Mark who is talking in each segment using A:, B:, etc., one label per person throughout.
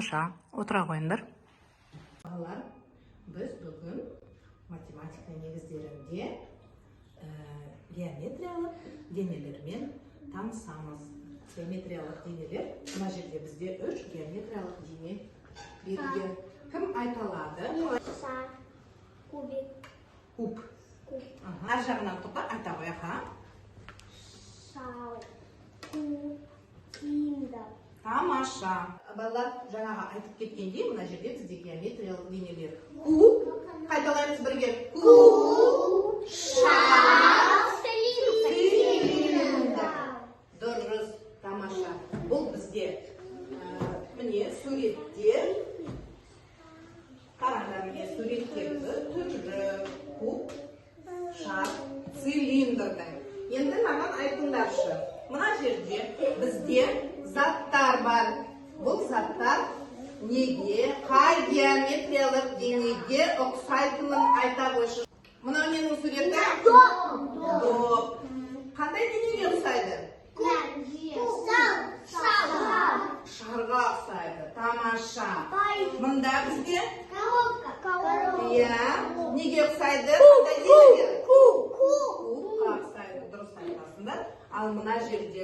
A: Тамаша. Отыра қойыңдар.
B: Балалар, біз бүгін математика негіздерінде геометриялық денелермен танысамыз. Геометриялық денелер, мына жерде бізде 3 геометриялық дене берілген. Кім айта алады?
C: Шар, кубик.
B: Куб. Ар жағынан тоқта айта қояйық, ха?
C: Шар, куб, цилиндр.
B: Тамаша. Балалар жаңаға айтып кеткендей, мына жерде бізде геометриялық денелер. Куб. Қайталаймыз бірге. Куб, шар, цилиндр. Дұрыс. Тамаша. Бұл бізде міне суреттер. Қараңдар, міне суреттерді түрі куб, шар, цилиндрдің. Енді маған айтыңдаршы. Мына жерде бізде заттар бар. Бұл заттар неге, қай геометриялық денеге ұқсайтынын айта қойшы. Мынау ненің суреті? Доп. Қандай денеге ұқсайды? Шарға ұқсайды. Тамаша. Мында бізде? Иә. Неге ұқсайды? Кубқа ұқсайды. Дұрыс айтасыңдар. Ал мына жерде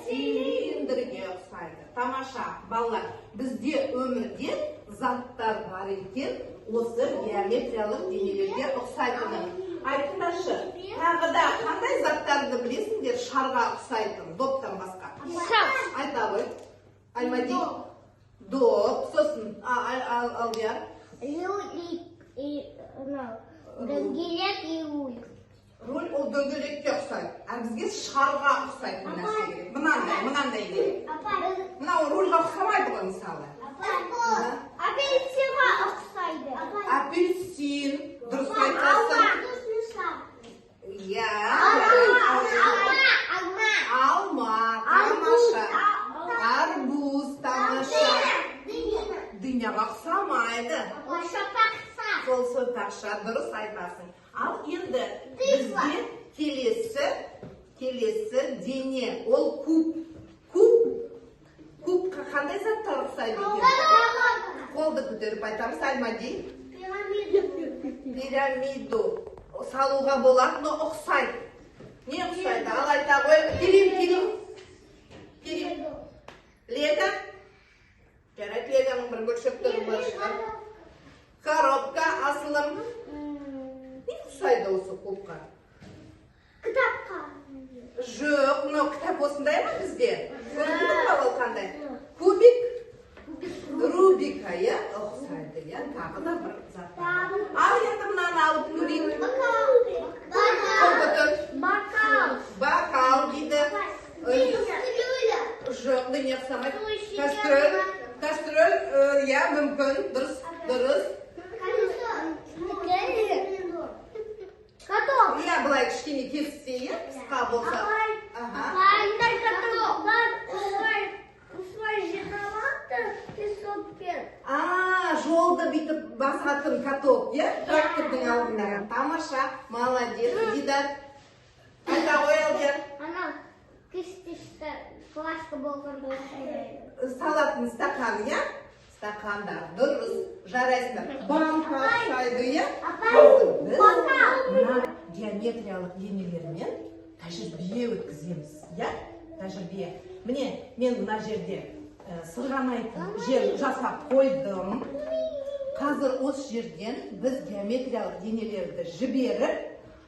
B: цилиндрге ұқсайды. Тамаша. Балалар, бізде өмірде заттар бар екен, осы геометриялық денелерге ұқсайтынын. Айтыңдаршы, тағы да қандай заттарды білесіңдер шарға ұқсайтын, доптан басқа? Айта ғой. Альмади. Доп. Сосын, Алдияр.
C: Дөңгелек и руль.
B: Руль ол дөңгелекке ұқсайды. А бізге шарға ұқсайтын нәрсе керек. Мынандай керек. Мынау рульға ұқсамайды ғой мысалы.
C: Апельсинға ұқсайды.
B: Апельсин. Дұрыс айтасың. Иә. Алма. Тамаша. Арбуз. Тамаша. Дыняға ұқсамайды. Сол сопақша. Дұрыс айтасың. Ал енді бізде келесі дене. Ол куб. Кубқа қандай заттар ұқсайды екен? Қолды көтеріп айтамыз. Альмади. Пирамиду. Салуға болады, но ұқсайды. Не ұқсайды? Ал айта қой. Килим. Лего. Жарайды, легоның бір бөлшектері бар шығар. Коробка, асылым. Не ұқсайды осы кубқа?
C: Кітапқа.
B: Жоқ, но кітап осындай ма бізде? Көрдіңіз ба ол қандай? Кубик. Рубика, иә? Ұқсайды, иә? Тағы да бір заттар. Ал енді мынаны алып көрейік. Бакал дейді. Жоқ, дүние ұқсамайды. Кастрөл, иә, мүмкін. Дұрыс.
C: Каток.
B: Иә, былай кішкене кессе, иә? Қысқа болса. Жолды бүйтіп басатын каток, иә? Трактордың алдында. Тамаша, молодец, Дидар. Айта қой, Алдияр.
C: Ана, кістішті флашка болғанда ұқсайды.
B: Салатын стақан, иә? Стақандар, дұрыс, жарайсыңдар. Банка ұқсайды, иә? Мына геометриялық денелермен тәжірибе өткіземіз, иә? Тәжірибе. Міне, мен мына жерде сырғанайтын жер жасап қойдым. Қазір осы жерден біз геометриялық денелерді жіберіп,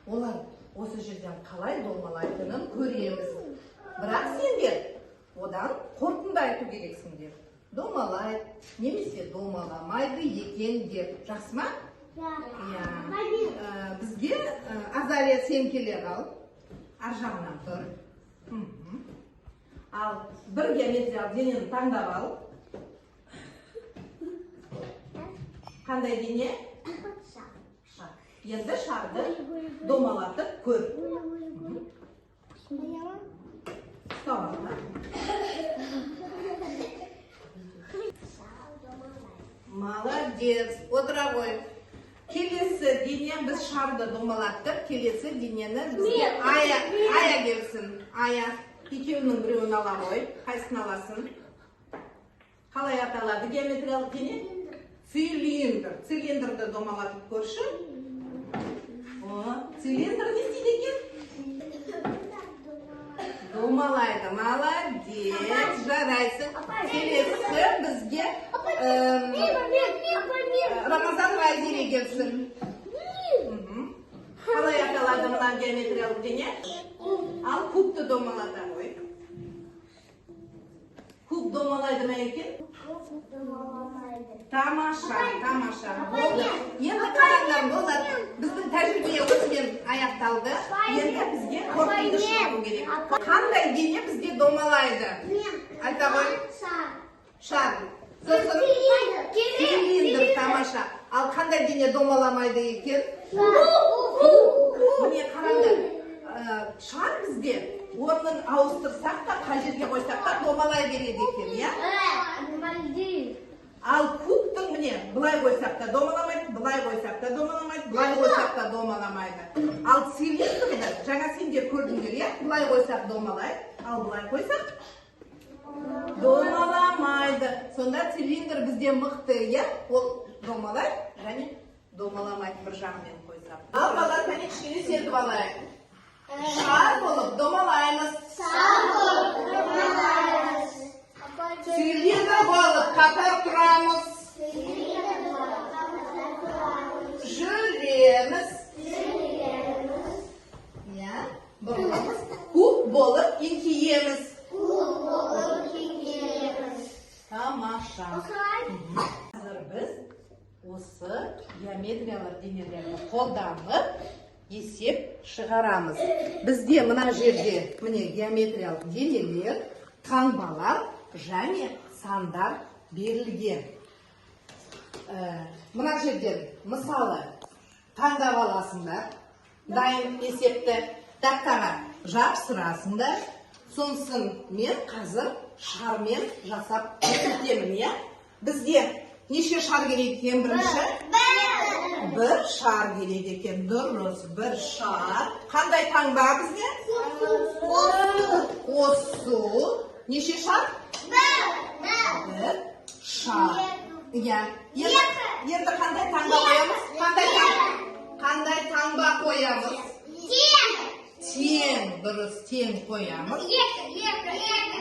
B: олар осы жерден қалай домалайтынын көреміз. Бірақ сендер одан қорытынды айту керексіңдер. Домалайды, немесе домаламайды екен деп. Жақсы ма? Бізге Азалия сен келе қал. Ар жағынан тұр. Ал бір геометриялық денені таңдап ал. Қандай дене? Шар. Енді шарды домалатып көр. Ұстауға. Молодец. Отыра қой. Келесі дене біз шарды домалаттық. Келесі денені бізге ая келсін. Ая. Екеуінің біреуін ала қой. Қайсысын аласың? Қалай аталады геометриялық дене? Цилиндр. Цилиндрді домалатып көрші. Цилиндр не істейді екен? Домалайды. Молодец. Жарайсың. Келесі бізге Рамазан Вазире келсін. Қалай аталады мына геометриялық дене? Ал кубты домалата қой. Куб домалайды ма екен? Тамаша, тамаша. Болды. Енді қараңдар болады. Біздің тәжірибе осымен аяқталды. Енді бізге қорытынды шығару керек. Қандай дене бізге домалайды? Айта ғой. Шар. Сосын цилиндр, тамаша. Ал қандай дене домаламайды екен? Міне қараңдар. Шар бізде орнын ауыстырсақ та, қай жерге қойсақ та домалай береді екен, иә? Ал кубтың міне былай қойсақ та домаламайды, былай қойсақ та домаламайды, былай қойсақ та домаламайды. Ал цилиндрді жаңа сендер көрдіңдер, иә? Былай қойсақ домалайды, ал былай қойсақ домаламайды. Сонда цилиндр бізде мықты, иә? Ол домалайды, және домаламайды бір жағымен қойсақ. Ал балар кәне кішкене сертіп алайық. Шар болып домалаймыз. Цилиндр болып қатар тұрамыз. Жүреміз. Куб болып еңкейеміз. Тамаша. Қазір біз осы геометриялық денелерді қолданып есеп шығарамыз. Бізде мына жерде міне геометриялық денелер, таңбалар және сандар берілген. Мына жерден мысалы таңдап аласыңдар, дайын есепті тақтаға жапсырасыңдар. Сонысын мен қазір шармен жасап көрсетемін, иә? Бізде неше шар керек екен бірінші? Бір шар керек екен, дұрыс, бір шар. Қандай таңба бізге? Қосу. Неше шар? Бір шар. Енді қандай таңба қоямыз? Қандай таңба қоямыз? Тең, дұрыс, тең қоямыз.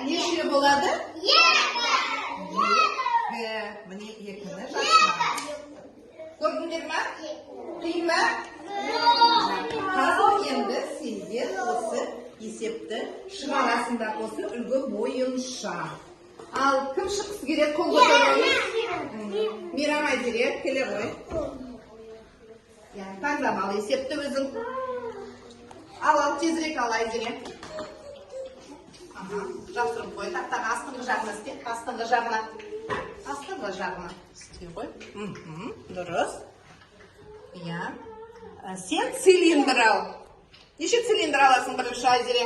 B: Неше болады? Міне екіні жасырамыз. Көрдіңдер ма? Қиын ма? Қазір енді сендер осы есепті шығарасыңдар осы үлгі бойынша. Ал кім шықсы керек қол көтеріңіз? Мейрам Айзере, келе ғой. Таңдамалы есепті өзің. Ал, тезірек ал Айзере. Жапсырып қой, тақтаға астыңғы жағына істе, астыңғы жағына. Астыңғы жағына істе ғой. Дұрыс. Сен цилиндр ал. Неше цилиндр аласың бірінші, Айзере?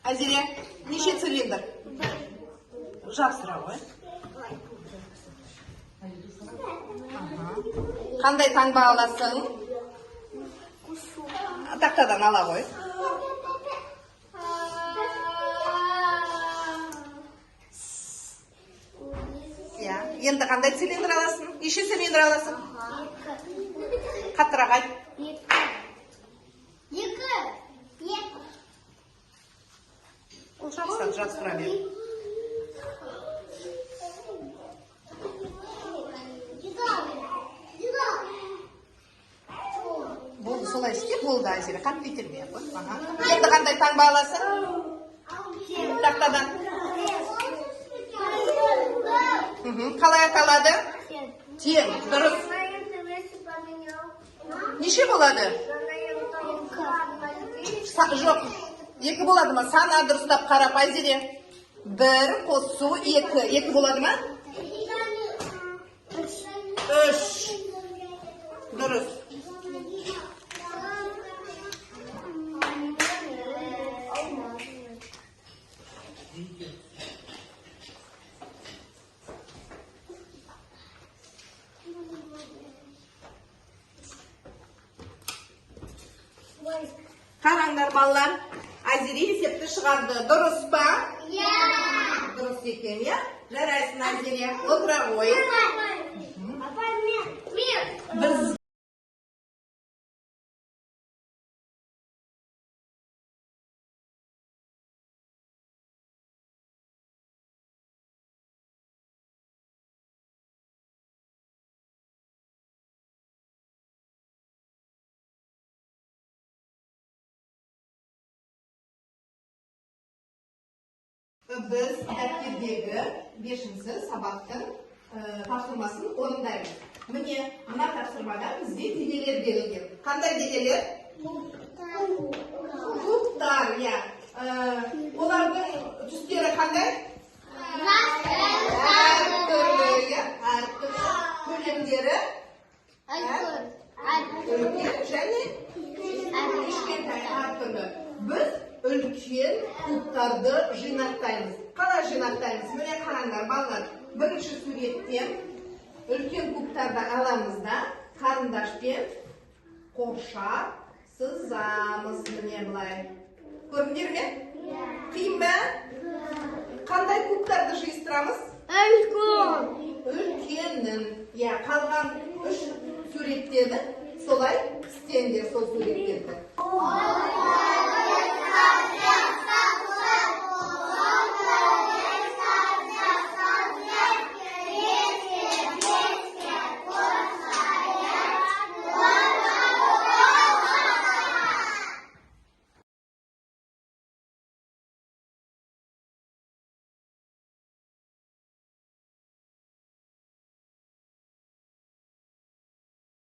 B: Айзере, неше цилиндр? Жапсыра ғой. Қандай таңба аласың? Тақтадан ала ғой. Енді қандай цилиндр аласың? Неше цилиндр аласың? Қаттырақ айт.
C: Екі.
B: Ол жапсыра бер. Болды, солай істе, болды Айзере, қатты итермей ақ қой. Енді қандай таңба аласың? Тақтадан. Қалай аталады? Тең, дұрыс. Неше болады? Жоқ, екі болады ма? Сана дұрыстап қарап, Айзере. Бір, қосу, екі. Екі болады ма? Үш. Дұрыс. Қараңдар балалар, Азире есепті шығарды. Дұрыс па? Дұрыс екен, я? Жарайсың, Азире. Отыра қой. Біз дәптердегі 5-ші сабақтың тапсырмасын орындаймыз. Міне, мына тапсырмада бізде денелер берілген. Қандай денелер? Кубтар, я. Олардың түстері қандай? Әртүрлі, я. Әртүрлі. Көлемдері? Үлкен және кішкентай әртүрлі. Біз үлкен кубтарды жинақтаймыз. Қалай жинақтаймыз? Міне қараңдар, балалар. Бірінші суреттен үлкен кубтарды аламыз да, қарындашпен қоршап сызамыз. Міне былай. Көрдіңдер ме? Қиын ба? Қандай кубтарды жиыстырамыз? Үлкеннің. Я, қалған 3 суреттерді солай істеңдер, сол суреттерді.